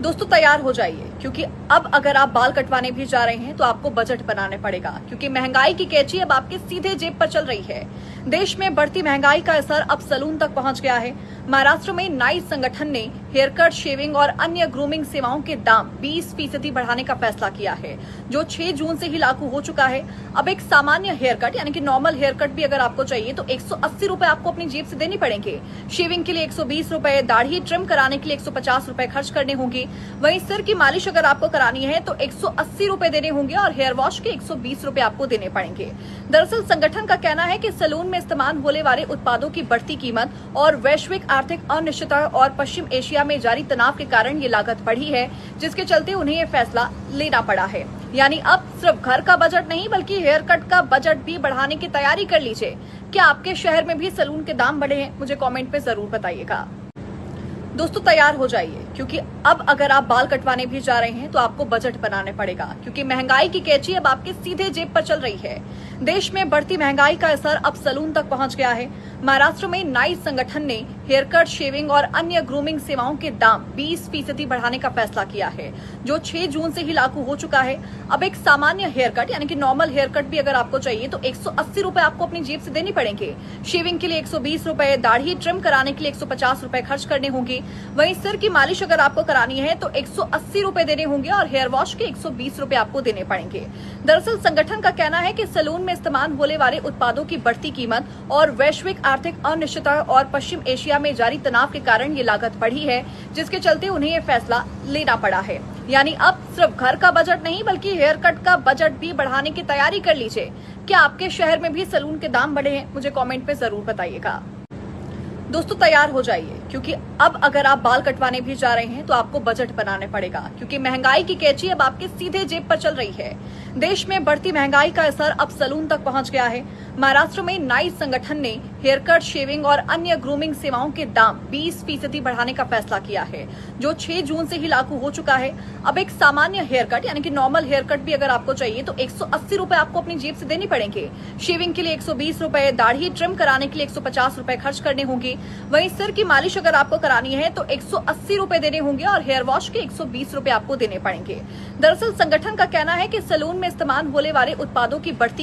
दोस्तों तैयार हो जाइए क्योंकि अब अगर आप बाल कटवाने भी जा रहे हैं तो आपको बजट बनाने पड़ेगा क्योंकि महंगाई की कैंची अब आपके सीधे जेब पर चल रही है। देश में बढ़ती महंगाई का असर अब सैलून तक पहुंच गया है। महाराष्ट्र में नाइस संगठन ने हेयर कट, शेविंग और अन्य ग्रूमिंग सेवाओं के दाम 20% बढ़ाने का फैसला किया है, जो 6 जून से ही लागू हो चुका है। अब एक सामान्य हेयर कट यानी कि नॉर्मल हेयर कट भी अगर आपको चाहिए तो 180 रुपए आपको अपनी जेब से देने पड़ेंगे। शेविंग के लिए 120 रुपए, दाढ़ी ट्रिम कराने के लिए 150 रुपए खर्च करने होंगे। वहीं सिर की मालिश अगर आपको करानी है तो 180 रुपए देने होंगे और हेयर वॉश के 120 रुपए आपको देने पड़ेंगे। दरअसल संगठन का कहना है कि सैलून में इस्तेमाल होने वाले उत्पादों की बढ़ती कीमत और वैश्विक आर्थिक अनिश्चितता और पश्चिम एशिया में जारी तनाव के कारण ये लागत बढ़ी है, जिसके चलते उन्हें ये फैसला लेना पड़ा है। यानी अब सिर्फ घर का बजट नहीं बल्कि हेयर कट का बजट भी बढ़ाने की तैयारी कर लीजिए। क्या आपके शहर में भी सैलून के दाम बढ़े हैं? मुझे कमेंट पे जरूर बताइएगा। दोस्तों तैयार हो जाइए क्योंकि अब अगर आप बाल कटवाने भी जा रहे हैं तो आपको बजट बनाने पड़ेगा क्योंकि महंगाई की कैंची अब आपके सीधे जेब पर चल रही है। देश में बढ़ती महंगाई का असर अब सैलून तक पहुंच गया है। महाराष्ट्र में नाइस संगठन ने हेयर कट, शेविंग और अन्य ग्रूमिंग सेवाओं के दाम 20% बढ़ाने का फैसला किया है, जो 6 जून से ही लागू हो चुका है। अब एक सामान्य हेयर कट यानी कि नॉर्मल हेयर कट भी अगर आपको चाहिए तो 180 रुपए आपको अपनी जेब से देने पड़ेंगे। शेविंग के लिए 120 रुपए, दाढ़ी ट्रिम कराने के लिए 150 रुपए खर्च करने होंगे। वहीं सिर की मालिश अगर आपको करानी है तो 180 रुपए देने होंगे और हेयर वॉश के 120 रुपए आपको देने पड़ेंगे। दरअसल संगठन का कहना है कि सैलून में इस्तेमाल होने वाले उत्पादों की बढ़ती कीमत और वैश्विक आर्थिक अनिश्चितता और पश्चिम एशिया में जारी तनाव के कारण ये लागत बढ़ी है, जिसके चलते उन्हें ये फैसला लेना पड़ा है। यानी अब सिर्फ घर का बजट नहीं बल्कि हेयर कट का बजट भी बढ़ाने की तैयारी कर लीजिए। क्या आपके शहर में भी सैलून के दाम बढ़े हैं? मुझे कमेंट पे जरूर बताइएगा। दोस्तों तैयार हो जाइए क्योंकि अब अगर आप बाल कटवाने भी जा रहे हैं तो आपको बजट बनाने पड़ेगा क्योंकि महंगाई की कैंची अब आपके सीधे जेब पर चल रही है। देश में बढ़ती महंगाई का असर अब सैलून तक पहुंच गया है। महाराष्ट्र में नाइस संगठन ने हेयर कट, शेविंग और अन्य ग्रूमिंग सेवाओं के दाम 20% बढ़ाने का फैसला किया है, जो 6 जून से ही लागू हो चुका है। अब एक सामान्य हेयर कट यानी कि नॉर्मल हेयर कट भी अगर आपको चाहिए तो 180 रुपए आपको अपनी जेब से देने पड़ेंगे। शेविंग के लिए 120 रुपए, दाढ़ी ट्रिम कराने के लिए 150 रुपए खर्च करने होंगे। वहीं सिर की मालिश अगर आपको करानी है तो 180 रुपए देने होंगे और हेयर वॉश के 120 रुपए आपको देने पड़ेंगे। दरअसल संगठन का कहना है कि सैलून में इस्तेमाल होने वाले उत्पादों की बढ़ती